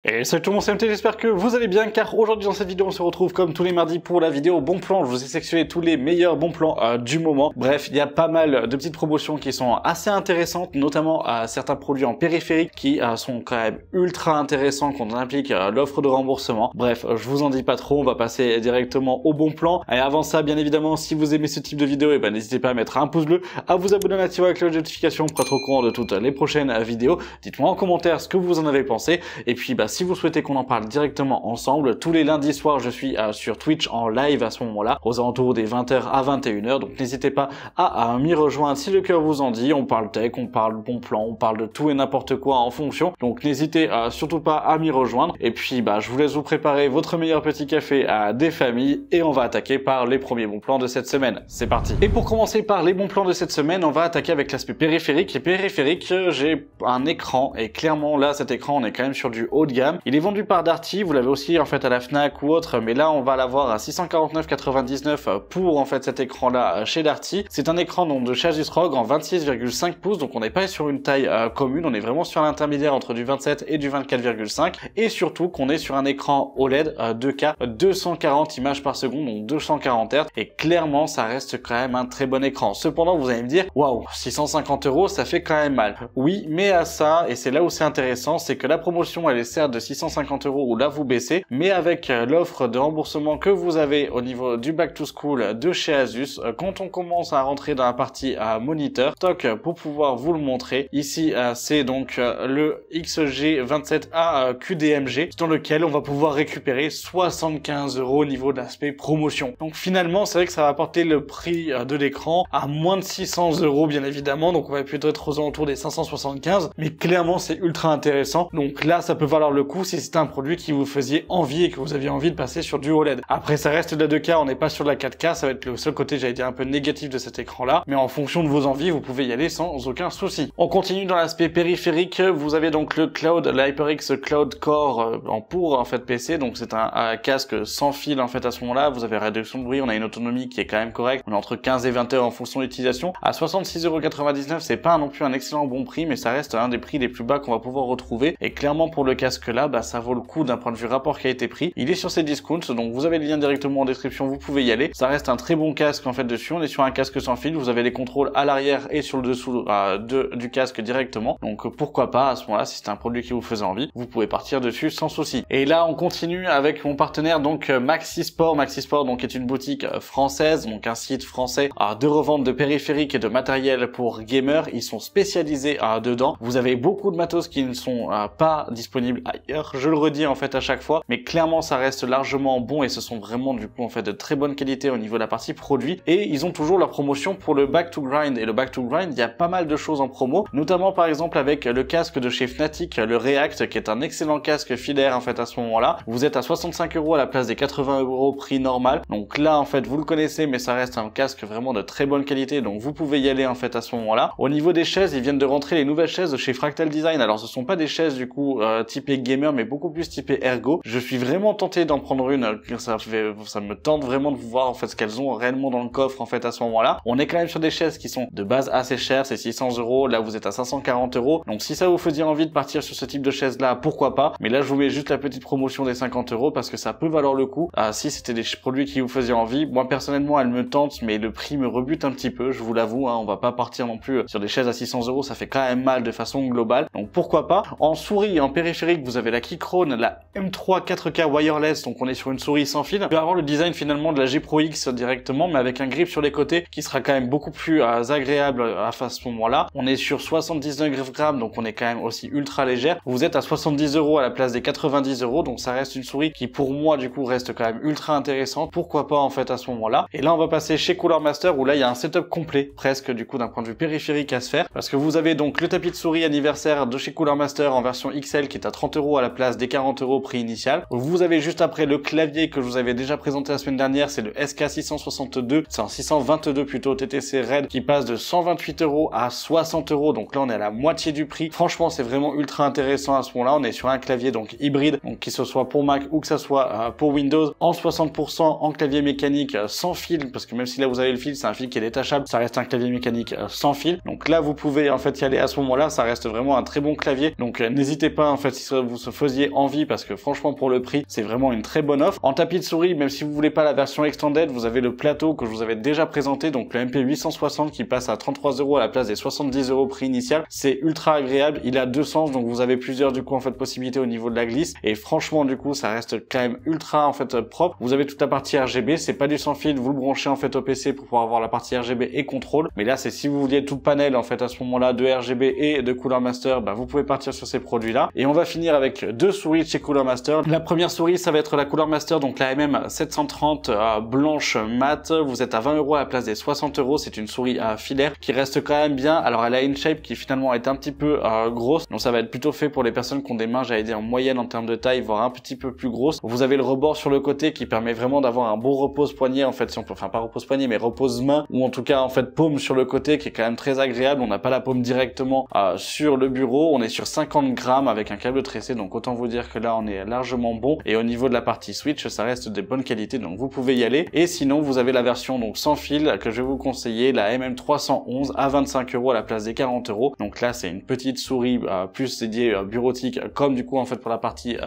Et salut tout le monde, c'est MT, j'espère que vous allez bien, car aujourd'hui dans cette vidéo on se retrouve comme tous les mardis pour la vidéo bon plan. Je vous ai sélectionné tous les meilleurs bons plans du moment. Bref, il y a pas mal de petites promotions qui sont assez intéressantes, notamment certains produits en périphérique qui sont quand même ultra intéressants quand on implique l'offre de remboursement. Bref, je vous en dis pas trop, on va passer directement au bon plan. Et avant ça, bien évidemment, si vous aimez ce type de vidéo, et ben n'hésitez pas à mettre un pouce bleu, à vous abonner, à activer la cloche de notification pour être au courant de toutes les prochaines vidéos. Dites-moi en commentaire ce que vous en avez pensé, et puis si vous souhaitez qu'on en parle directement ensemble, tous les lundis soirs je suis sur Twitch en live à ce moment-là, aux alentours des 20h à 21h, donc n'hésitez pas à m'y rejoindre si le cœur vous en dit. On parle tech, on parle bon plan, on parle de tout et n'importe quoi en fonction, donc n'hésitez surtout pas à m'y rejoindre. Et puis je vous laisse vous préparer votre meilleur petit café à des familles, et on va attaquer par les premiers bons plans de cette semaine. C'est parti. Et pour commencer par les bons plans de cette semaine, on va attaquer avec l'aspect périphérique. Et périphérique, j'ai un écran, et clairement là cet écran on est quand même sur du haut de gamme. Il est vendu par Darty, vous l'avez aussi en fait à la Fnac ou autre, mais là on va l'avoir à 649,99 pour en fait cet écran là chez Darty. C'est un écran donc de chez Asus ROG en 26,5 pouces, donc on n'est pas sur une taille commune, on est vraiment sur l'intermédiaire entre du 27 et du 24,5, et surtout qu'on est sur un écran OLED 2K 240 images par seconde, donc 240 Hz, et clairement ça reste quand même un très bon écran. Cependant vous allez me dire waouh, 650 € ça fait quand même mal. Oui, mais à ça, et c'est là où c'est intéressant, c'est que la promotion elle est certes de 650 € où là vous baissez, mais avec l'offre de remboursement que vous avez au niveau du back to school de chez Asus, quand on commence à rentrer dans la partie moniteur, toc, pour pouvoir vous le montrer, ici c'est donc le XG27A QDMG, dans lequel on va pouvoir récupérer 75 € au niveau de l'aspect promotion. Donc finalement c'est vrai que ça va porter le prix de l'écran à moins de 600 € bien évidemment, donc on va plutôt être aux alentours des 575, mais clairement c'est ultra intéressant. Donc là ça peut valoir le coup si c'est un produit qui vous faisiez envie et que vous aviez envie de passer sur du OLED. Après ça reste de la 2K, on n'est pas sur de la 4K, ça va être le seul côté j'allais dire un peu négatif de cet écran là, mais en fonction de vos envies vous pouvez y aller sans aucun souci. On continue dans l'aspect périphérique, vous avez donc le Cloud, l'HyperX Cloud Core en fait PC, donc c'est un casque sans fil en fait à ce moment là, vous avez réduction de bruit, on a une autonomie qui est quand même correcte, on est entre 15 et 20 heures en fonction de l'utilisation. À 66,99 €, c'est pas non plus un excellent bon prix, mais ça reste un des prix les plus bas qu'on va pouvoir retrouver, et clairement pour le casque là, ça vaut le coup d'un point de vue rapport qualité-prix. Il est sur ces discounts, donc vous avez le lien directement en description, vous pouvez y aller. Ça reste un très bon casque en fait dessus, on est sur un casque sans fil, vous avez les contrôles à l'arrière et sur le dessous du casque directement, donc pourquoi pas à ce moment-là, si c'est un produit qui vous faisait envie, vous pouvez partir dessus sans souci. Et là on continue avec mon partenaire donc Maxisport. Maxisport donc est une boutique française, donc un site français de revente de périphériques et de matériel pour gamers. Ils sont spécialisés dedans. Vous avez beaucoup de matos qui ne sont pas disponibles ailleurs, je le redis en fait à chaque fois, mais clairement ça reste largement bon, et ce sont vraiment du coup en fait de très bonne qualité au niveau de la partie produit. Et ils ont toujours leur promotion pour le back to grind, et le back to grind il y a pas mal de choses en promo, notamment par exemple avec le casque de chez Fnatic, le React, qui est un excellent casque filaire en fait à ce moment là. Vous êtes à 65 € à la place des 80 € prix normal, donc là en fait vous le connaissez, mais ça reste un casque vraiment de très bonne qualité, donc vous pouvez y aller en fait à ce moment là. Au niveau des chaises, ils viennent de rentrer les nouvelles chaises de chez Fractal Design. Alors ce sont pas des chaises du coup typées gamer, mais beaucoup plus typées ergo. Je suis vraiment tenté d'en prendre une, ça me tente vraiment de voir en fait ce qu'elles ont réellement dans le coffre en fait à ce moment-là. On est quand même sur des chaises qui sont de base assez chères, c'est 600 €, là vous êtes à 540 €, donc si ça vous faisait envie de partir sur ce type de chaise là, pourquoi pas, mais là je vous mets juste la petite promotion des 50 € parce que ça peut valoir le coup si c'était des produits qui vous faisaient envie. Moi personnellement elle me tente, mais le prix me rebute un petit peu, je vous l'avoue, on va pas partir non plus sur des chaises à 600 €, ça fait quand même mal de façon globale, donc pourquoi pas. En souris, en périphérique, vous avez la Keychron, la M3 4K wireless, donc on est sur une souris sans fil. On peut avoir le design finalement de la G Pro X directement, mais avec un grip sur les côtés qui sera quand même beaucoup plus agréable à ce moment-là. On est sur 79 grammes, donc on est quand même aussi ultra légère. Vous êtes à 70 € à la place des 90 €, donc ça reste une souris qui pour moi du coup reste quand même ultra intéressante. Pourquoi pas en fait à ce moment-là. Et là on va passer chez Cooler Master, où là il y a un setup complet presque du coup d'un point de vue périphérique à se faire, parce que vous avez donc le tapis de souris anniversaire de chez Cooler Master en version XL qui est à 30 € à la place des 40 € prix initial. Vous avez juste après le clavier que je vous avais déjà présenté la semaine dernière, c'est le SK662, c'est un 622 plutôt TTC Red, qui passe de 128 € à 60 €, donc là on est à la moitié du prix. Franchement c'est vraiment ultra intéressant à ce moment-là. On est sur un clavier donc hybride, donc qui ce soit pour Mac ou que ça soit pour Windows, en 60% en clavier mécanique sans fil, parce que même si là vous avez le fil, c'est un fil qui est détachable, ça reste un clavier mécanique sans fil. Donc là vous pouvez en fait y aller à ce moment-là, ça reste vraiment un très bon clavier, donc n'hésitez pas en fait si vous faisiez envie parce que franchement pour le prix c'est vraiment une très bonne offre. En tapis de souris, même si vous voulez pas la version extended, vous avez le plateau que je vous avais déjà présenté, donc le MP860 qui passe à 33 € à la place des 70 € prix initial. C'est ultra agréable, il a deux sens, donc vous avez plusieurs du coup en fait possibilités au niveau de la glisse, et franchement du coup ça reste quand même ultra en fait propre. Vous avez toute la partie RGB, c'est pas du sans fil, vous le branchez en fait au PC pour pouvoir avoir la partie RGB et contrôle, mais là c'est si vous vouliez tout le panel en fait à ce moment là de RGB et de Cooler Master, bah vous pouvez partir sur ces produits là. Et on va finir avec deux souris de chez Cooler Master. La première souris ça va être la Cooler Master, donc la MM730 blanche mat, vous êtes à 20 € à la place des 60 €. C'est une souris filaire qui reste quand même bien. Alors elle a une shape qui finalement est un petit peu grosse, donc ça va être plutôt fait pour les personnes qui ont des mains, j'allais dire moyennes en termes de taille, voire un petit peu plus grosses. Vous avez le rebord sur le côté qui permet vraiment d'avoir un bon repose-poignet en fait, si on peut, enfin pas repose-poignet mais repose-main, ou en tout cas en fait paume sur le côté, qui est quand même très agréable. On n'a pas la paume directement sur le bureau, on est sur 50 grammes avec un câble tressé, donc autant vous dire que là on est largement bon. Et au niveau de la partie switch, ça reste de bonne qualité, donc vous pouvez y aller. Et sinon vous avez la version donc sans fil que je vais vous conseiller, la MM311 à 25 € à la place des 40 €. Donc là c'est une petite souris plus dédiée bureautique, comme du coup en fait pour la partie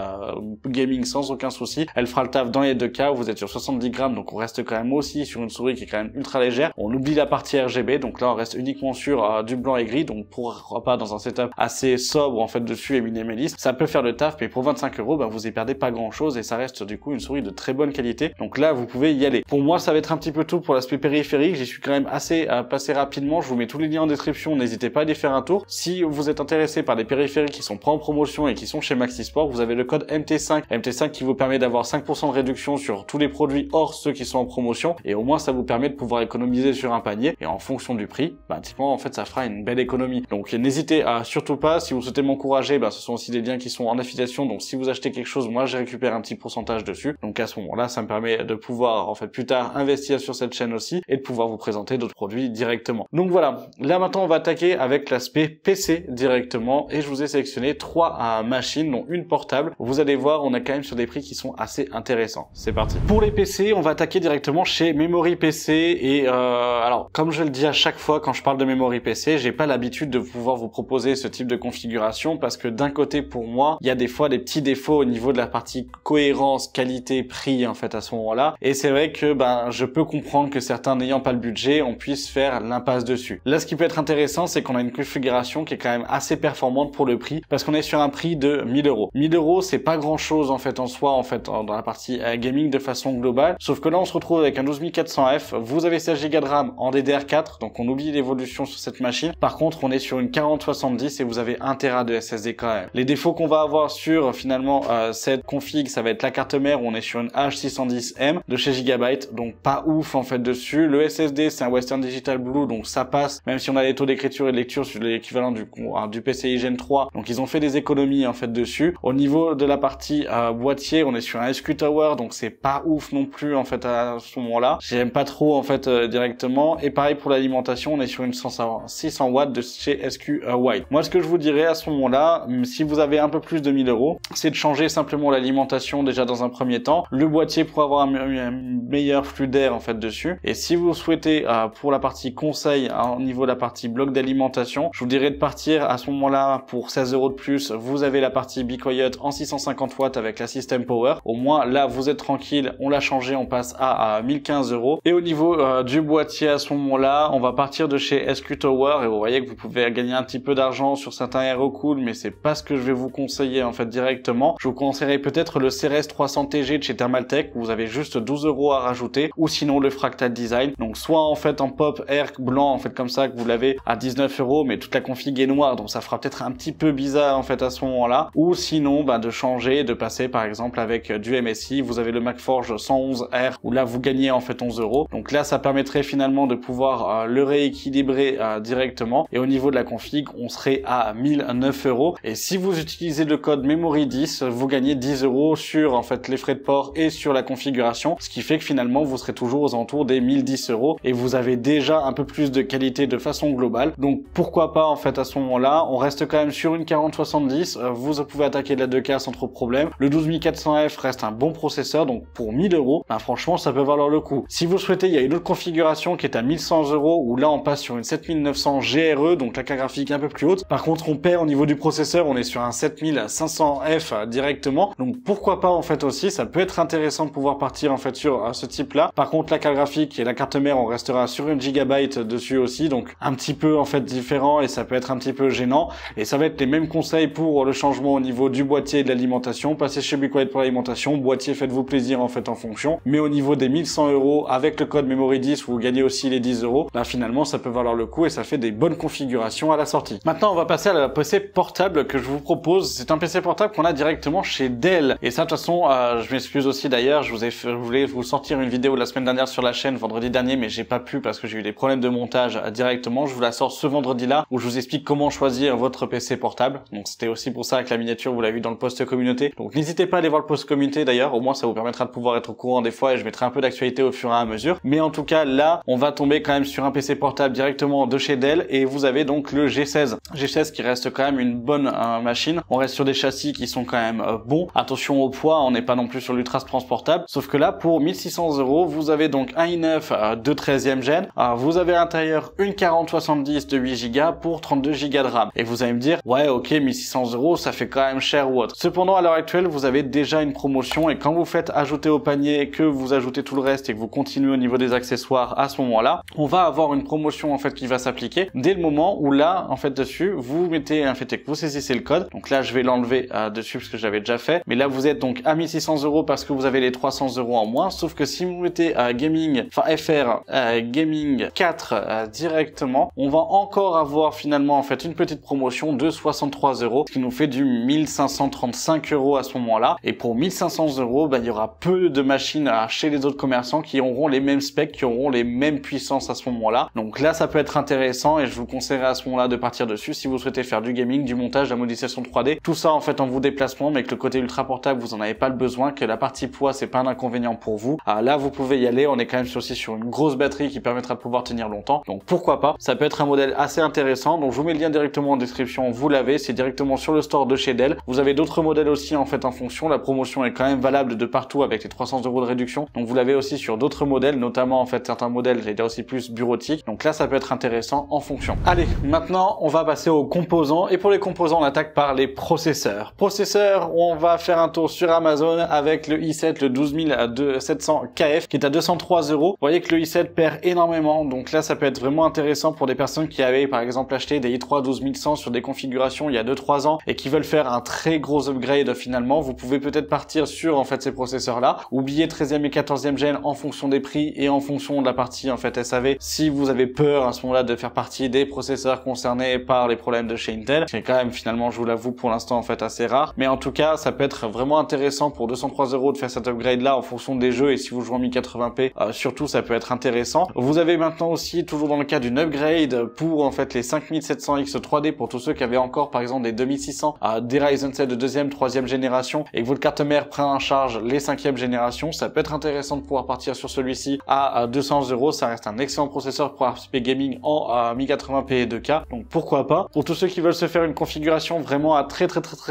gaming sans aucun souci. Elle fera le taf dans les deux cas. Vous êtes sur 70 grammes, donc on reste quand même aussi sur une souris qui est quand même ultra légère. On oublie la partie RGB, donc là on reste uniquement sur du blanc et gris, donc pourquoi pas dans un setup assez sobre en fait dessus et minimaliste, ça peut faire le taf. Mais pour 25 €, bah, vous y perdez pas grand chose et ça reste du coup une souris de très bonne qualité. Donc là vous pouvez y aller. Pour moi ça va être un petit peu tout pour l'aspect périphérique, j'y suis quand même assez passé rapidement. Je vous mets tous les liens en description, n'hésitez pas à aller faire un tour. Si vous êtes intéressé par des périphériques qui sont pas en promotion et qui sont chez Maxisport, vous avez le code MT5 qui vous permet d'avoir 5% de réduction sur tous les produits hors ceux qui sont en promotion, et au moins ça vous permet de pouvoir économiser sur un panier, et en fonction du prix, bah typiquement en fait ça fera une belle économie. Donc n'hésitez surtout pas. Si vous souhaitez m'encourager, bah ce sont aussi des liens qui sont en affiliation, donc si vous achetez quelque chose, moi je récupère un petit pourcentage dessus, donc à ce moment-là ça me permet de pouvoir en fait plus tard investir sur cette chaîne aussi et de pouvoir vous présenter d'autres produits directement. Donc voilà, là maintenant on va attaquer avec l'aspect PC directement, et je vous ai sélectionné trois machines, dont une portable. Vous allez voir, on a quand même sur des prix qui sont assez intéressants. C'est parti. Pour les PC, on va attaquer directement chez Memory PC, et alors comme je le dis à chaque fois quand je parle de Memory PC, j'ai pas l'habitude de pouvoir vous proposer ce type de configuration parce que d'un côté pour moi, il y a des fois des petits défauts au niveau de la partie cohérence, qualité, prix en fait à ce moment-là, et c'est vrai que ben je peux comprendre que certains n'ayant pas le budget, on puisse faire l'impasse dessus. Là ce qui peut être intéressant, c'est qu'on a une configuration qui est quand même assez performante pour le prix, parce qu'on est sur un prix de 1000 €. 1000 € c'est pas grand chose en fait en soi, en fait dans la partie gaming de façon globale, sauf que là on se retrouve avec un 12400F, vous avez 16 Go de RAM en DDR4, donc on oublie l'évolution sur cette machine. Par contre on est sur une 4070 et vous avez 1 Tera de SSD quand même. Les défauts qu'on va avoir sur finalement cette config, ça va être la carte mère où on est sur une H610M de chez Gigabyte, donc pas ouf en fait dessus. Le SSD c'est un Western Digital Blue, donc ça passe, même si on a les taux d'écriture et de lecture sur l'équivalent du PCI Gen 3, donc ils ont fait des économies en fait dessus. Au niveau de la partie boîtier, on est sur un SQ Tower, donc c'est pas ouf non plus en fait à ce moment-là. J'aime pas trop en fait directement. Et pareil pour l'alimentation, on est sur une 600 watts de chez SQ White. Moi ce que je vous dirais à ce moment-là, si vous avez un peu plus de 1000 €, c'est de changer simplement l'alimentation déjà dans un premier temps, le boîtier pour avoir un meilleur flux d'air en fait dessus. Et si vous souhaitez pour la partie conseil au niveau de la partie bloc d'alimentation, je vous dirais de partir à ce moment-là pour 16 € de plus. Vous avez la partie Be Quiet en 650 watts avec la System Power. Au moins là vous êtes tranquille, on l'a changé, on passe à 1015 €. Et au niveau du boîtier à ce moment-là, on va partir de chez SQ Tower, et vous voyez que vous pouvez gagner un petit peu d'argent sur certains AeroCool, mais c'est pas ce que je vais vous conseiller en fait directement. Je vous conseillerais peut-être le CRS 300 TG de chez Thermaltake, où vous avez juste 12 € à rajouter, ou sinon le Fractal Design, donc soit en fait en pop air blanc en fait comme ça, que vous l'avez à 19 €, mais toute la config est noire, donc ça fera peut-être un petit peu bizarre en fait à ce moment-là. Ou sinon de changer, de passer par exemple avec du MSI, vous avez le MacForge 111R, où là vous gagnez en fait 11 €, donc là ça permettrait finalement de pouvoir le rééquilibrer directement. Et au niveau de la config, on serait à 1009 €, et si vous utilisez le code Memory10, vous gagnez 10 € sur en fait les frais de port et sur la configuration, ce qui fait que finalement vous serez toujours aux alentours des 1010 € et vous avez déjà un peu plus de qualité de façon globale. Donc pourquoi pas en fait à ce moment-là. On reste quand même sur une 4070, vous pouvez attaquer de la 2K sans trop de problème. Le 12400F reste un bon processeur, donc pour 1000 €, ben franchement ça peut valoir le coup. Si vous souhaitez, il y a une autre configuration qui est à 1100 €, où là on passe sur une 7900 GRE, donc la carte graphique un peu plus haute. Par contre on perd au niveau du processeur, on est sur un 7000 6500F directement. Donc pourquoi pas en fait aussi, ça peut être intéressant de pouvoir partir en fait sur ce type là. Par contre la carte graphique et la carte mère, on restera sur 1 GB dessus aussi, donc un petit peu en fait différent et ça peut être un petit peu gênant. Et ça va être les mêmes conseils pour le changement au niveau du boîtier et de l'alimentation. Passez chez Be Quiet pour l'alimentation, boîtier faites-vous plaisir en fait en fonction. Mais au niveau des 1100 € avec le code Memory10 où vous gagnez aussi les 10 €, bah finalement ça peut valoir le coup et ça fait des bonnes configurations à la sortie. Maintenant on va passer à la PC portable que je vous propose. C'est un PC portable qu'on a directement chez Dell. Et ça de toute façon, je m'excuse aussi d'ailleurs, je voulais vous sortir une vidéo la semaine dernière sur la chaîne vendredi dernier, mais j'ai pas pu parce que j'ai eu des problèmes de montage directement. Je vous la sors ce vendredi là où je vous explique comment choisir votre PC portable. Donc c'était aussi pour ça que la miniature vous l'avez vu dans le post communauté. Donc n'hésitez pas à aller voir le post communauté d'ailleurs, au moins ça vous permettra de pouvoir être au courant des fois et je mettrai un peu d'actualité au fur et à mesure. Mais en tout cas là, on va tomber quand même sur un PC portable directement de chez Dell et vous avez donc le G16. G16 qui reste quand même une bonne machine. On reste sur des châssis qui sont quand même bons. Attention au poids, on n'est pas non plus sur l'ultra transportable. Sauf que là, pour 1600 €, vous avez donc un i9 de 13e gen. Vous avez à l'intérieur une 4070 de 8 Go pour 32 Go de RAM. Et vous allez me dire, ouais, ok, 1600 €, ça fait quand même cher ou autre. Cependant, à l'heure actuelle, vous avez déjà une promotion et quand vous faites ajouter au panier, que vous ajoutez tout le reste et que vous continuez au niveau des accessoires à ce moment-là, on va avoir une promotion en fait qui va s'appliquer dès le moment où là, en fait, dessus, vous mettez un fait que vous saisissez le code. Donc là, je vais l'enlever dessus parce que je l'avais déjà fait. Mais là, vous êtes donc à 1600 € parce que vous avez les 300 € en moins. Sauf que si vous mettez gaming, enfin FR gaming 4 directement, on va encore avoir finalement en fait une petite promotion de 63 €, ce qui nous fait du 1535 € à ce moment-là. Et pour 1500 €, bah, il y aura peu de machines chez les autres commerçants qui auront les mêmes specs, qui auront les mêmes puissances à ce moment-là. Donc là, ça peut être intéressant et je vous conseillerais à ce moment-là de partir dessus si vous souhaitez faire du gaming, du montage, de la modélisation 3D, tout ça en fait en vous déplacement, mais que le côté ultra portable vous en avez pas le besoin, que la partie poids c'est pas un inconvénient pour vous. Là vous pouvez y aller, on est quand même aussi sur une grosse batterie qui permettra de pouvoir tenir longtemps, donc pourquoi pas. Ça peut être un modèle assez intéressant, donc je vous mets le lien directement en description, vous l'avez, c'est directement sur le store de chez Dell. Vous avez d'autres modèles aussi en fait en fonction, la promotion est quand même valable de partout avec les 300 € de réduction, donc vous l'avez aussi sur d'autres modèles, notamment en fait certains modèles, j'allais dire aussi plus bureautiques, donc là ça peut être intéressant en fonction. Allez, maintenant on va passer aux composants, et pour les composants on attaque par les processeurs. Processeurs, on va faire un tour sur Amazon avec le i7, le 12700 KF qui est à 203 €. Vous voyez que le i7 perd énormément, donc là ça peut être vraiment intéressant pour des personnes qui avaient par exemple acheté des i3 12100 sur des configurations il y a 2-3 ans et qui veulent faire un très gros upgrade finalement. Vous pouvez peut-être partir sur en fait ces processeurs là, oubliez 13e et 14e gen en fonction des prix et en fonction de la partie en fait SAV si vous avez peur à ce moment-là de faire partie des processeurs concernés par les problèmes de chez Intel, qui est quand même finalement, je vous l'avoue, pour l'instant en fait assez rare, mais en tout cas ça peut être vraiment intéressant pour 203 € de faire cet upgrade là en fonction des jeux, et si vous jouez en 1080p surtout ça peut être intéressant. Vous avez maintenant aussi, toujours dans le cas d'une upgrade, pour en fait les 5700X 3D pour tous ceux qui avaient encore par exemple des 2600 des Ryzen 7 de 2e, 3e génération et que votre carte mère prend en charge les 5e génération, ça peut être intéressant de pouvoir partir sur celui-ci à 200 €. Ça reste un excellent processeur pour aspect gaming en 1080p et 2K, donc pourquoi pas. Pour tous ceux qui veulent se faire une configuration vraiment à très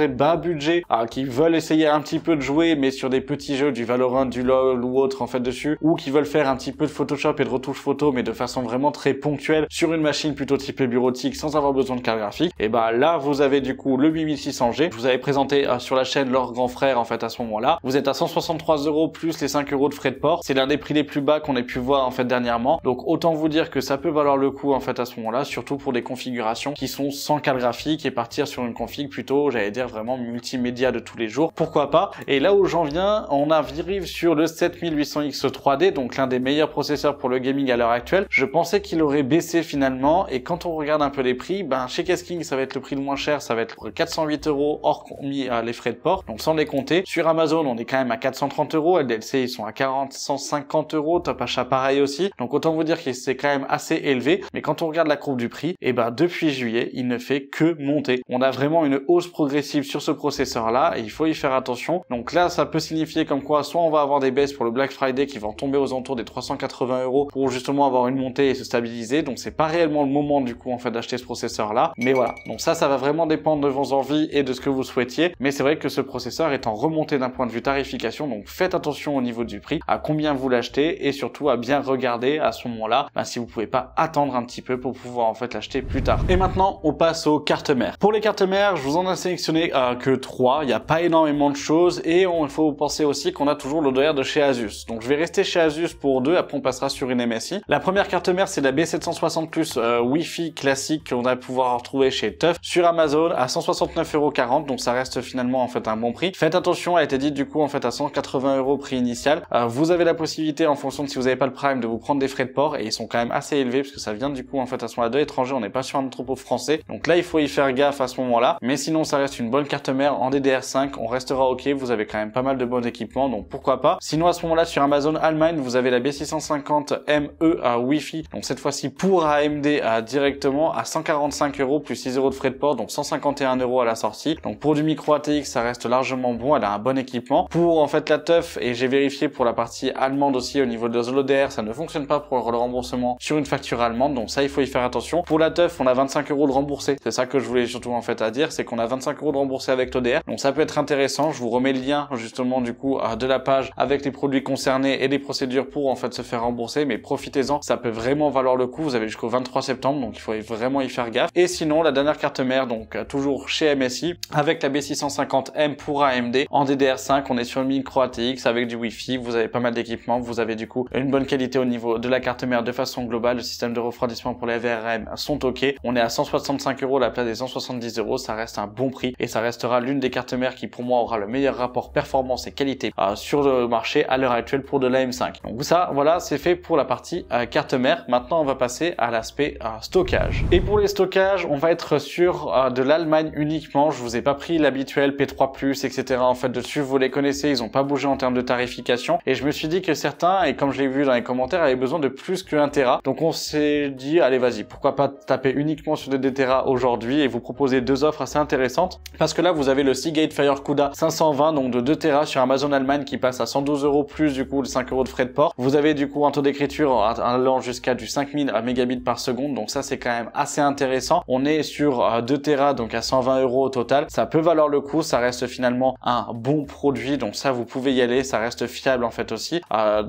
bas budget, qui veulent essayer un petit peu de jouer mais sur des petits jeux, du Valorant, du LoL ou autre en fait dessus, ou qui veulent faire un petit peu de Photoshop et de retouche photo mais de façon vraiment très ponctuelle sur une machine plutôt typée bureautique sans avoir besoin de carte graphique, et bah là vous avez du coup le 8600G. Je vous avais présenté sur la chaîne leur grand frère en fait à ce moment-là. Vous êtes à 163 € plus les 5 € de frais de port. C'est l'un des prix les plus bas qu'on ait pu voir en fait dernièrement. Donc autant vous dire que ça peut valoir le coup en fait à ce moment-là, surtout pour des configurations qui sont sans carte graphique et partir sur une config plutôt, j'allais dire vraiment multimédia de tous les jours. Pourquoi pas. Et là où j'en viens, on arrive sur le 7800X 3D, donc l'un des meilleurs processeurs pour le gaming à l'heure actuelle. Je pensais qu'il aurait baissé finalement, et quand on regarde un peu les prix, ben chez Casking ça va être le prix le moins cher, ça va être 408 € hors mis les frais de port, donc sans les compter. Sur Amazon on est quand même à 430 €, LDLC ils sont à 150 €, Top Achat pareil aussi, donc autant vous dire que c'est quand même assez élevé. Mais quand on regarde la courbe du prix, et ben depuis juillet il ne fait que monter. On a vraiment une hausse progressive sur ce processeur là et il faut y faire attention. Donc là ça peut signifier comme quoi soit on va avoir des baisses pour le Black Friday qui vont tomber aux alentours des 380 € pour justement avoir une montée et se stabiliser, donc c'est pas réellement le moment du coup en fait d'acheter ce processeur là, mais voilà. Donc ça va vraiment dépendre de vos envies et de ce que vous souhaitiez, mais c'est vrai que ce processeur est en remontée d'un point de vue tarification, donc faites attention au niveau du prix, à combien vous l'achetez et surtout à bien regarder à ce moment là si vous pouvez pas attendre un petit peu pour pouvoir en fait l'acheter plus tard. Et maintenant on passe aux cartes mères. Pour les cartes mères, je vous en ai sélectionné que 3, il n'y a pas énormément de choses et il faut penser aussi qu'on a toujours l'ODR de chez Asus. Donc je vais rester chez Asus pour 2, après on passera sur une MSI. La première carte mère c'est la B760 Plus Wi-Fi classique qu'on va pouvoir retrouver chez TUF sur Amazon à 169,40 €, donc ça reste finalement en fait un bon prix. Faites attention, elle a été dite du coup en fait à 180 € prix initial. Vous avez la possibilité en fonction de si vous n'avez pas le Prime de vous prendre des frais de port et ils sont quand même assez élevés parce que ça vient du coup en fait à ce moment-là de l'étranger, on n'est pas sur un entrepôt français. Donc là il faut y faire gaffe à ce moment-là, mais sinon ça reste une bonne carte mère en DDR5, on restera ok, vous avez quand même pas mal de bons équipements donc pourquoi pas. Sinon à ce moment-là sur Amazon Allemagne vous avez la B650ME à Wi-Fi, donc cette fois-ci pour AMD directement à 145 € plus 6 € de frais de port, donc 151 € à la sortie. Donc pour du micro ATX ça reste largement bon, elle a un bon équipement. Pour en fait la TUF, et j'ai vérifié pour la partie allemande aussi au niveau de l'ODR, ça ne fonctionne pas pour le remboursement sur une facture allemande, donc ça il faut y faire attention. Pour la TUF on a 25 € de remboursé, c'est ça que je voulais surtout en fait à dire, c'est qu'on a 25 € de remboursé avec l'ODR, donc ça peut être intéressant. Je vous remets le lien justement du coup de la page avec les produits concernés et les procédures pour en fait se faire rembourser, mais profitez-en, ça peut vraiment valoir le coup. Vous avez jusqu'au 23 septembre, donc il faut vraiment y faire gaffe. Et sinon la dernière carte mère, donc toujours chez MSI avec la B650M pour AMD en DDR5, on est sur une micro ATX avec du Wi-Fi, vous avez pas mal d'équipements, vous avez du coup une bonne qualité au niveau de la carte mère de façon globale, le système de refroidissement pour les VRM sont ok, on est à 165 € à la place des 170 €, ça reste un bon prix et ça restera l'une des cartes mères qui pour moi aura le meilleur rapport performance et qualité sur le marché à l'heure actuelle pour de la M5. Donc ça voilà, c'est fait pour la partie carte mère. Maintenant on va passer à l'aspect stockage. Et pour les stockages on va être sur de l'Allemagne uniquement, je vous ai pas pris l'habituel P3+, etc. en fait dessus, vous les connaissez, ils ont pas bougé en termes de tarification et je me suis dit que certains, et comme je l'ai vu dans les commentaires, avaient besoin de plus que 1 Tera. Donc on s'est dit allez vas-y, pourquoi pas taper uniquement sur des 2 Tera aujourd'hui et vous proposer deux offres assez intéressantes, parce que là vous avez le Seagate FireCuda 520 donc de 2 Tera sur Amazon Allemagne qui passe à 112 € plus du coup 5 € de frais de port. Vous avez du coup un taux d'écriture allant jusqu'à du 5000 mégabits par seconde, donc ça c'est quand même assez intéressant. On est sur 2 Tera donc à 120 € au total, ça peut valoir le coup, ça reste finalement un bon produit, donc ça vous pouvez y aller, ça reste fiable en fait aussi.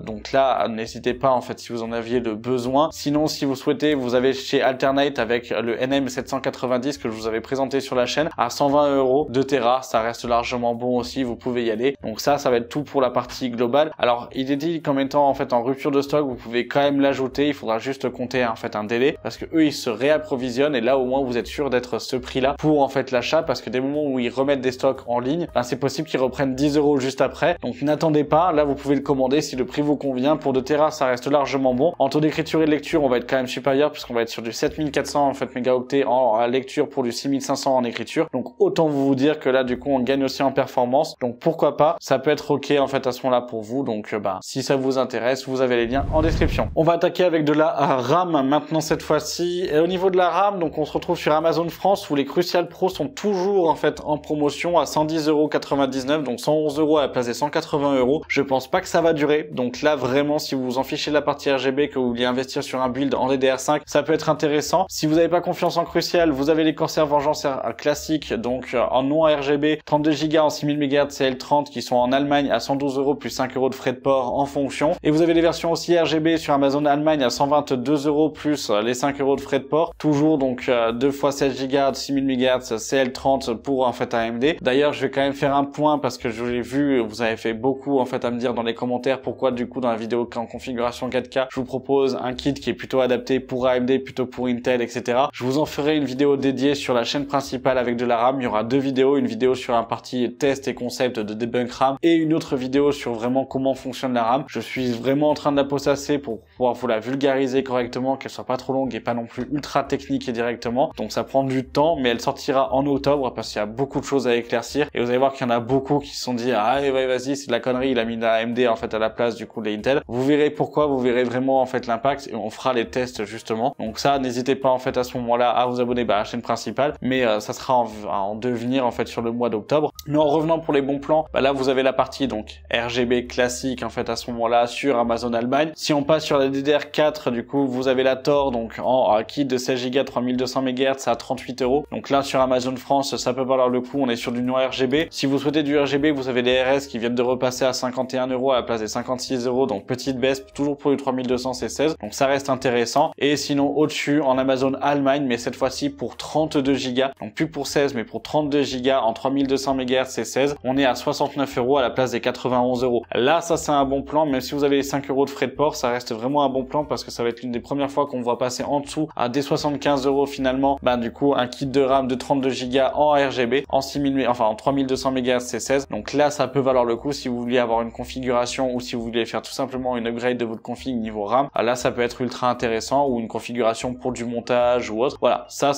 Donc là n'hésitez pas en fait si vous en aviez le besoin. Sinon si vous souhaitez, vous avez chez Alternate avec le NM790 que je vous avais présenté sur la chaîne à 120 €, 2 Tera, ça reste largement bon aussi, vous pouvez y aller. Donc ça va être tout pour la partie globale. Alors il est dit qu'en étant en fait en rupture de stock, vous pouvez quand même l'ajouter, il faudra juste compter en fait un délai parce que eux ils se réapprovisionnent et là au moins vous êtes sûr d'être ce prix là pour en fait l'achat, parce que des moments où ils remettent des stocks en ligne, ben, c'est possible qu'ils reprennent 10 € juste après. Donc n'attendez pas, là vous pouvez le commander si le prix vous convient. Pour 2 Tera ça reste largement bon. En taux d'écriture et de lecture on va être quand même supérieur puisqu'on va être sur du 7400 en fait mégaoctets en lecture pour du 6500 en écriture. Donc autant vous dire que là du coup on gagne aussi en performance. Donc pourquoi pas, ça peut être ok en fait à ce moment-là pour vous. Donc si ça vous intéresse, vous avez les liens en description. On va attaquer avec de la RAM maintenant cette fois-ci. Et au niveau de la RAM, donc on se retrouve sur Amazon France où les Crucial Pro sont toujours en fait en promotion à 110,99 €, donc 111 € à la place des 180 €. Je pense pas que ça va durer. Donc là vraiment si vous vous en fichez de la partie RGB, que vous vouliez investir sur un build en DDR5, ça peut être intéressant. Si vous n'avez pas confiance en Crucial, vous avez les Corsair Vengeance classiques, donc en non RGB, 32 Go en 6000 MHz CL30 qui sont en Allemagne à 112 € plus 5 € de frais de port en fonction. Et vous avez les versions aussi RGB sur Amazon Allemagne à 122 € plus les 5 € de frais de port. Toujours donc 2 x 16 Go 6000 MHz CL30 pour en fait AMD. D'ailleurs je vais quand même faire un point parce que je l'ai vu, vous avez fait beaucoup en fait à me dire dans les commentaires pourquoi du coup dans la vidéo en configuration 4K je vous propose un kit qui est plutôt adapté pour AMD plutôt pour Intel, etc. Je vous en ferai une vidéo dédiée sur la chaîne principale avec de la RAM. Il y aura deux vidéos, une vidéo sur un partie test et concept de debunk RAM et une autre vidéo sur vraiment comment fonctionne la RAM. Je suis vraiment en train de la possesser pour pouvoir vous la vulgariser correctement, qu'elle soit pas trop longue et pas non plus ultra technique et directement. Donc ça prend du temps, mais elle sortira en octobre parce qu'il y a beaucoup de choses à éclaircir et vous allez voir qu'il y en a beaucoup qui se sont dit ah ouais vas-y c'est de la connerie, il a mis la AMD en fait à la place du coup de Intel. Vous verrez pourquoi, vous verrez vraiment en fait l'impact et on fera les tests justement. Donc ça n'hésitez pas en fait à ce moment-là à vous abonner à la chaîne principale, mais ça sera en devenir en fait sur le mois d'octobre. Mais en revenant pour les bons plans, là vous avez la partie donc RGB classique en fait à ce moment-là sur Amazon Allemagne. Si on passe sur la DDR4, du coup vous avez la Tor donc en kit de 16 Go 3200 MHz à 38 €. Donc là sur Amazon France ça peut valoir le coup, on est sur du non RGB. Si vous souhaitez du RGB, vous avez les RS qui viennent de repasser à 51 € à la place des 56 €, donc petite baisse, toujours pour du 3200 c'est 16, donc ça reste intéressant. Et sinon au-dessus en Amazon Allemagne, mais cette fois-ci pour 32 Go, donc plus pour 16 mais pour 32 Go en 3200 MHz c'est 16, on est à 69 € à la place des 91 €. Là, ça c'est un bon plan, même si vous avez les 5 € de frais de port, ça reste vraiment un bon plan parce que ça va être l'une des premières fois qu'on va passer en dessous à des 75 € finalement. Du coup, un kit de RAM de 32 Go en RGB, en 3200 MHz c'est 16. Donc là, ça peut valoir le coup si vous voulez avoir une configuration ou si vous voulez faire tout simplement une upgrade de votre config niveau RAM. Là, ça peut être ultra intéressant, ou une configuration pour du montage ou autre. Voilà, ça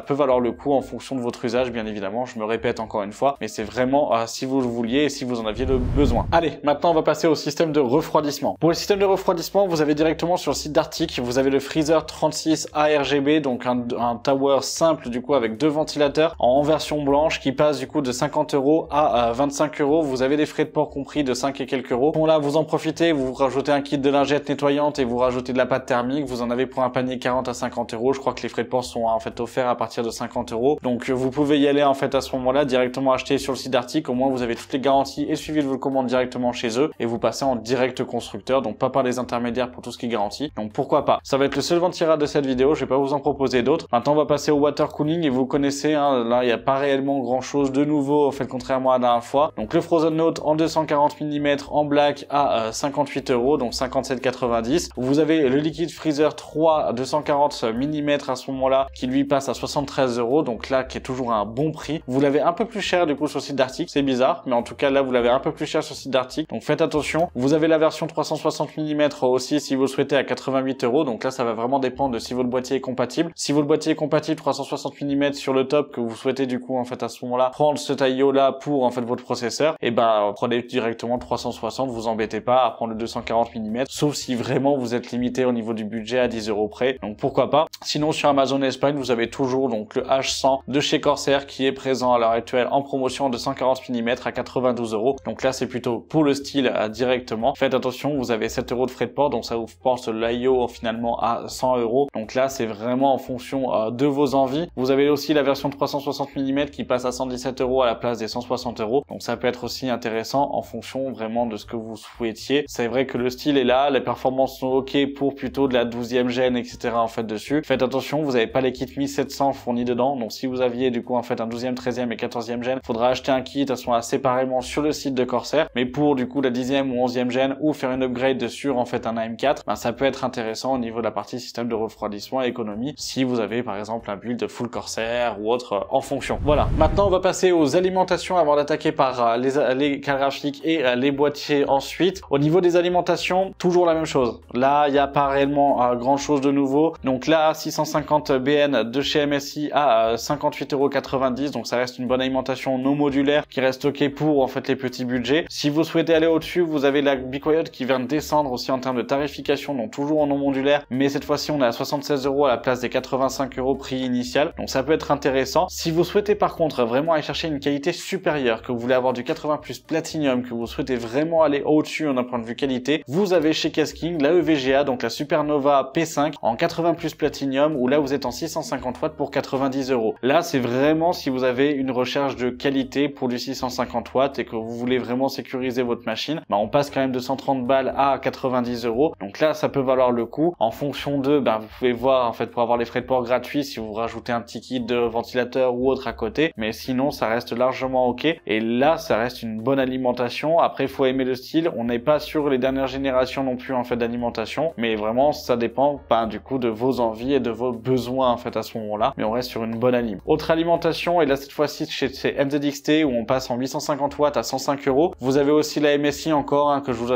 peut valoir le coup en fonction de votre usage, bien évidemment. Je me répète encore une fois, mais c'est vraiment si vous le vouliez et si vous en aviez le besoin. Allez, maintenant on va passer au système de refroidissement. Pour le système de refroidissement, vous avez directement sur le site d'Arctic, vous avez le Freezer 36 ARGB, donc un tower simple du coup avec 2 ventilateurs en version blanche qui passe du coup de 50 € à 25 €. Vous avez des frais de port compris de 5 et quelques euros. Bon là, vous en profitez, vous rajoutez un kit de lingette nettoyante et vous rajoutez de la pâte thermique. Vous en avez pour un panier 40 à 50 €. Je crois que les frais de port sont en fait offerts à partir de 50 €. Donc vous pouvez y aller en fait à ce moment-là, directement acheter sur le site d'Arctic. Au moins vous avez toutes les garanties et suivi de vos commandes directement chez eux et vous passez en direct constructeur, donc pas par les intermédiaires pour tout ce qui est garanti. Donc pourquoi pas. Ça va être le seul ventilate de cette vidéo, je vais pas vous en proposer d'autres. Maintenant on va passer au water cooling et vous connaissez, hein, là il n'y a pas réellement grand chose de nouveau en fait contrairement à la dernière fois. Donc le Frozen Note en 240 mm en black à 58 €, donc 57,90. Vous avez le Liquid Freezer 3 240 mm à ce moment-là qui lui passe à 73 €, donc là qui est toujours un bon prix. Vous l'avez un peu plus cher du coup sur le site d'Arctic, c'est bizarre, mais en tout cas là vous l'avez un peu plus cher sur le site d'Arctic, donc faites attention. Vous avez la version 360 mm aussi si vous le souhaitez à 88 €, donc là ça va vraiment dépendre de si votre boîtier est compatible. Si votre boîtier est compatible 360 mm sur le top, que vous souhaitez du coup en fait à ce moment-là prendre ce taillot là pour en fait votre processeur, et prenez directement 360, vous embêtez pas à prendre le 240 mm, sauf si vraiment vous êtes limité au niveau du budget à 10 € près, donc pourquoi pas. Sinon sur Amazon Espagne vous avez toujours donc le H100 de chez Corsair qui est présent à l'heure actuelle en promotion de 140 mm à 92 €, donc là c'est plutôt pour le style directement. Faites attention, vous avez 7 € de frais de port, donc ça vous porte l'IO finalement à 100 €, donc là c'est vraiment en fonction de vos envies. Vous avez aussi la version 360 mm qui passe à 117 € à la place des 160 €, donc ça peut être aussi intéressant en fonction vraiment de ce que vous souhaitiez. C'est vrai que le style est là, les performances sont ok pour plutôt de la 12e gêne, etc. en fait dessus. Faites attention, vous n'avez pas les kits 1700 fournis dedans, donc si vous aviez du coup en fait un 12e, 13e et 14e gêne, faudra acheter un kit à ce moment-là séparément sur le site de Corsair, mais pour du coup la 10e ou 11e gêne ou faire une upgrade sur en fait un AM4, ça peut être intéressant au niveau de la partie système de refroidissement et économie si vous avez par exemple un build full Corsair ou autre en fonction. Voilà, maintenant on va passer aux alimentations avant d'attaquer par les cartes graphiques et les boîtiers ensuite. Au niveau des alimentations, toujours la même chose. Là, il n'y a pas réellement grand chose de nouveau. Donc là, 650 BN de chez MSI à 58,90 €. Donc ça reste une bonne alimentation non modulaire qui reste ok pour en fait les petits budgets. Si vous souhaitez aller au-dessus, vous avez la Be Quiet qui vient de descendre aussi en termes de tarification, donc toujours en non modulaire. Mais cette fois-ci, on est à 76 € à la place des 85 € prix initial. Donc ça peut être intéressant. Si vous souhaitez par contre vraiment aller chercher une qualité supérieure, que vous voulez avoir du 80+ Platinum, que vous souhaitez vraiment aller au-dessus d'un point de vue qualité, vous avez chez Casking la EVGA, donc la Supernova P5 en 80+ Platinum, où là vous êtes en 650 watts pour 90 €. Là c'est vraiment si vous avez une recherche de qualité pour du 650 watts et que vous voulez vraiment sécuriser votre machine, on passe quand même de 130 balles à 90 €. Donc là ça peut valoir le coup. En fonction de, vous pouvez voir en fait pour avoir les frais de port gratuits si vous rajoutez un petit kit de ventilateur ou autre à côté, mais sinon ça reste largement ok. Et là ça reste une bonne alimentation. Après il faut aimer le style, on n'est pas sur les dernières générations non plus en fait d'alimentation, mais vraiment ça dépend du coup de vos envies et de vos besoins en fait à ce moment-là, mais on reste sur une bonne alim. Autre alimentation, et là cette fois-ci chez MZXT où on passe en 850 watts à 105 €. Vous avez aussi la MSI encore que je vous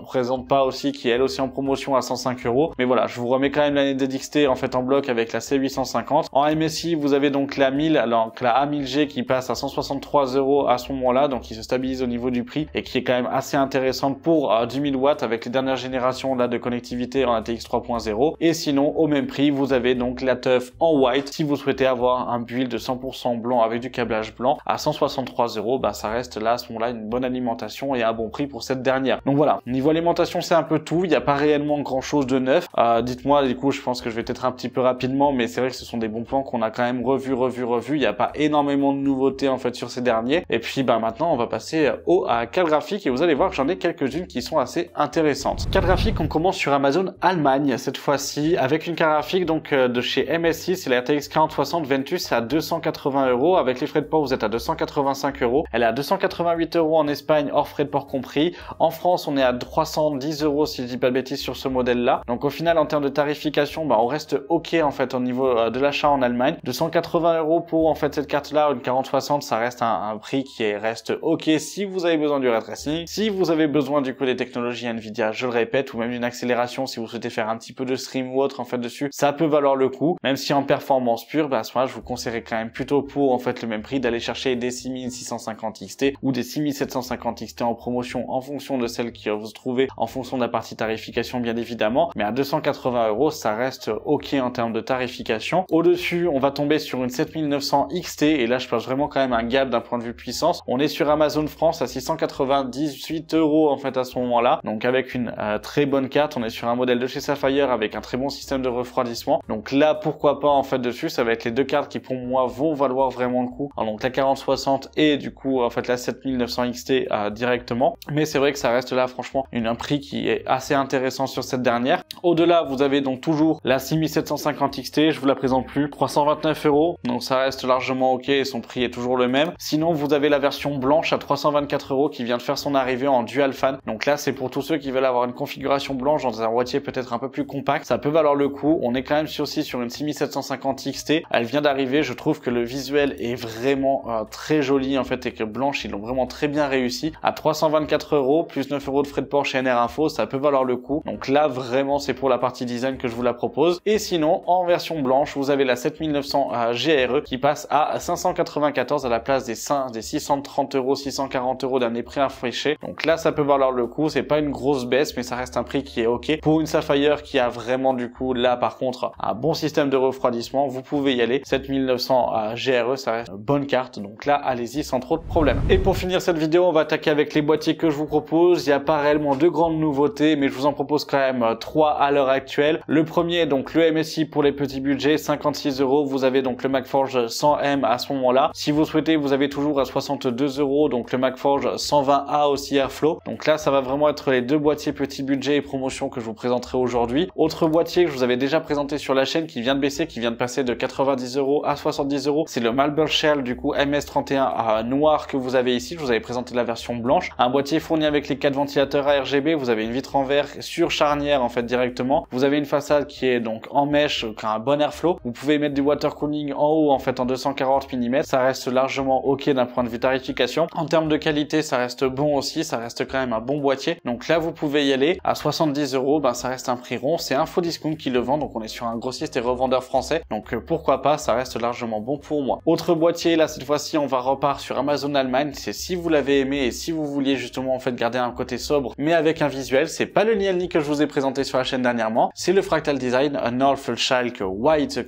présente pas aussi, qui est elle aussi en promotion à 105 €, mais voilà, je vous remets quand même la MZXT en fait en bloc avec la C850. En MSI vous avez donc la 1000, alors la A1000G qui passe à 163 € à ce moment-là, donc qui se stabilise au niveau du prix et qui est quand même assez intéressante pour 10 000 watts avec les dernières générations là de connectivité en ATX 3.0. Et sinon au même prix vous avez donc la Teuf en white si vous souhaitez avoir un build de 100% blanc avec du câblage blanc à 163 €. Ça reste là à ce moment-là une bonne alimentation et un bon prix pour cette dernière. Donc voilà, niveau alimentation c'est un peu tout, il n'y a pas réellement grand chose de neuf. Dites-moi du coup, je pense que je vais peut-être un petit peu rapidement, mais c'est vrai que ce sont des bons plans qu'on a quand même revu. Il n'y a pas énormément de nouveautés en fait sur ces derniers. Et puis maintenant on va passer à cartes graphiques et vous allez voir que j'en ai quelques-unes qui sont assez intéressantes. Carte graphique, on commence sur Amazon Allemagne cette fois-ci avec une carte graphique donc de chez MSI, c'est la RTX 4060 Ventus à 200 280 €. Avec les frais de port, vous êtes à 285 €. Elle est à 288 € en Espagne, hors frais de port compris. En France, on est à 310 € si je dis pas de bêtises sur ce modèle-là. Donc au final, en termes de tarification, on reste ok en fait au niveau de l'achat en Allemagne. 280 € pour en fait cette carte-là, une 4060, ça reste un prix qui reste ok si vous avez besoin du ray tracing. Si vous avez besoin du coup des technologies Nvidia, je le répète, ou même d'une accélération si vous souhaitez faire un petit peu de stream ou autre en fait dessus, ça peut valoir le coup. Même si en performance pure, à ce moment-là, je vous conseillerais quand même plutôt pour en fait le même prix d'aller chercher des 6650 XT ou des 6750 XT en promotion en fonction de celle que vous trouvez, en fonction de la partie tarification bien évidemment. Mais à 280 €, ça reste ok en termes de tarification. Au-dessus, on va tomber sur une 7900 XT et là je pense vraiment quand même un gap d'un point de vue puissance. On est sur Amazon France à 698 € en fait à ce moment-là. Donc avec une très bonne carte, on est sur un modèle de chez Sapphire avec un très bon système de refroidissement. Donc là pourquoi pas en fait dessus, ça va être les deux cartes qui pour moi vont valoir vraiment le coup. Alors, donc la 4060 et du coup en fait la 7900 XT directement. Mais c'est vrai que ça reste là franchement un prix qui est assez intéressant sur cette dernière. Au-delà, vous avez donc toujours la 6750 XT, je vous la présente plus, 329 €. Donc ça reste largement ok et son prix est toujours le même. Sinon, vous avez la version blanche à 324 € qui vient de faire son arrivée en dual fan. Donc là, c'est pour tous ceux qui veulent avoir une configuration blanche dans un boîtier peut-être un peu plus compact. Ça peut valoir le coup. On est quand même aussi sur une 6750 XT. Elle vient d'arriver. Je trouve que le visuel est vraiment très joli en fait et que blanche, ils l'ont vraiment très bien réussi. À 324 € plus 9 € de frais de port chez NR Info, ça peut valoir le coup. Donc là, vraiment, c'est pour la partie design que je vous la propose. Et sinon, en version blanche, vous avez la 7900 GRE qui passe à 594 à la place des 630 €, 640 € d'année prix affiché. Donc là, ça peut valoir le coup. C'est pas une grosse baisse, mais ça reste un prix qui est ok. Pour une Sapphire qui a vraiment du coup, là par contre, un bon système de refroidissement, vous pouvez y aller. 7900 GRE, ça reste une bonne carte. Donc là, allez-y sans trop de problèmes. Et pour finir cette vidéo, on va attaquer avec les boîtiers que je vous propose. Il n'y a pas réellement de grandes nouveautés, mais je vous en propose quand même 3 à l'heure actuelle. Le premier, donc le MSI pour les petits budgets, 56 €. Vous avez donc le MacForge 100M à ce moment-là. Si vous souhaitez, vous avez toujours à 62 €, donc le MacForge 120A aussi Airflow. Donc là, ça va vraiment être les deux boîtiers petits budget et promotion que je vous présenterai aujourd'hui. Autre boîtier que je vous avais déjà présenté sur la chaîne qui vient de baisser, qui vient de passer de 90 € à 70 €, c'est le Marble Shell du coup MS31 noir que vous avez ici. Je vous avais présenté la version blanche. Un boîtier fourni avec les 4 ventilateurs à RGB. Vous avez une vitre en verre sur charnière en fait directement. Vous avez une façade qui est donc en mèche, qui a un bon airflow. Vous pouvez mettre du water cooling en haut en fait en 240 mm. Ça reste largement ok d'un point de vue tarification. En termes de qualité, ça reste bon aussi. Ça reste quand même un bon boîtier. Donc là, vous pouvez y aller. À 70 €, ça reste un prix rond. C'est Infodiscount qui le vend. Donc on est sur un grossiste et revendeur français. Donc pourquoi pas, ça reste largement bon pour moi. Autre boîtier, là cette fois-ci, on va repartir sur Amazon Allemagne. C'est si vous l'avez aimé et si vous vouliez justement en fait garder un côté sobre, mais avec un visuel. C'est pas le Lielny que je vous ai présenté sur la chaîne dernièrement. C'est le Fractal Design Northschalk White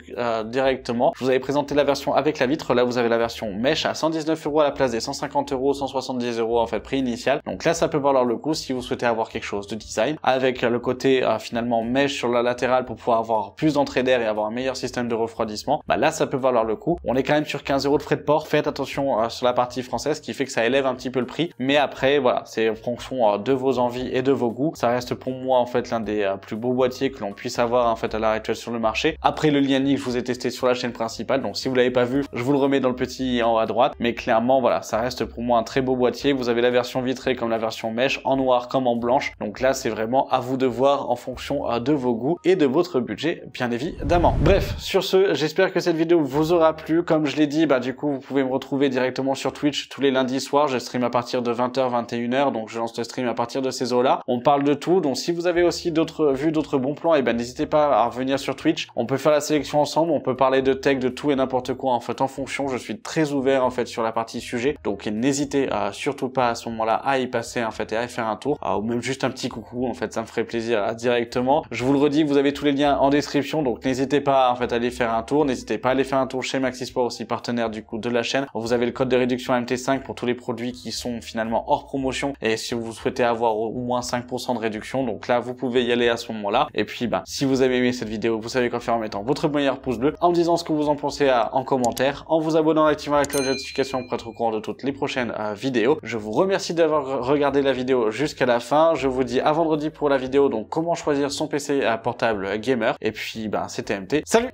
directement. Je vous avais présenté la version avec la vitre. Là, vous avez la version mesh à 119 € à la place des 150 €, 170 € en fait prix initial. Donc là, ça peut valoir le coup si vous souhaitez avoir quelque chose de design avec le côté finalement mesh sur la latérale pour pouvoir avoir plus d'entrée d'air et avoir un meilleur système de refroidissement. Là, ça peut valoir le coup. On est quand même sur 15 € de frais de port. Faites attention sur la partie française, ce qui fait que ça élève un petit peu le prix. Mais après, voilà, c'est en fonction de vos envies et de vos goûts. Ça reste pour moi en fait l'un des plus beaux boîtiers que l'on puisse avoir en fait à l'heure actuelle sur le marché. Après le Lielny que je vous ai testé sur la chaîne principale, donc si vous l'avez pas vu, je vous le remets dans le petit en haut à droite. Mais clairement, voilà, ça reste pour moi un très beau boîtier. Vous avez la version vitrée comme la version mesh, en noir comme en blanche. Donc là, c'est vraiment à vous de voir en fonction de vos goûts et de votre budget, bien évidemment. Bref, sur ce, j'espère que cette vidéo vous aura plu. Comme je l'ai dit, du coup, vous pouvez me retrouver directement sur Twitch tous les lundis soirs. Je stream à partir de 20h, 21h, donc je lance le stream à partir de ces eaux-là. On parle de tout, donc si vous avez aussi vu d'autres bons plans, n'hésitez pas à revenir sur Twitch. On peut faire la sélection ensemble, on peut parler de tech, de tout et n'importe quoi en fait en fonction. Je suis très ouvert en fait sur la partie sujet, donc n'hésitez surtout pas à ce moment-là à y passer en fait et à y faire un tour, ou même juste un petit coucou en fait, ça me ferait plaisir directement. Je vous le redis, vous avez tous les liens en description, donc n'hésitez pas en fait à aller faire un tour. N'hésitez pas à aller faire un tour chez Maxisport, aussi partenaire du coup de la chaîne. Vous avez le code de réduction MT5 pour tous les produits qui sont finalement hors promotion, et si vous souhaitez avoir au moins 5% de réduction, donc là vous pouvez y aller à ce moment-là. Et puis si vous avez aimé cette vidéo, vous savez quoi faire en mettant votre meilleur pouce bleu, en me disant ce que vous en pensez en commentaire, en vous abonnant et activant la cloche de notification pour être au courant de toutes les prochaines vidéos. Je vous remercie d'avoir regardé la vidéo jusqu'à la fin. Je vous dis à vendredi pour la vidéo, donc comment choisir son PC portable gamer. Et puis c'était MT. Salut!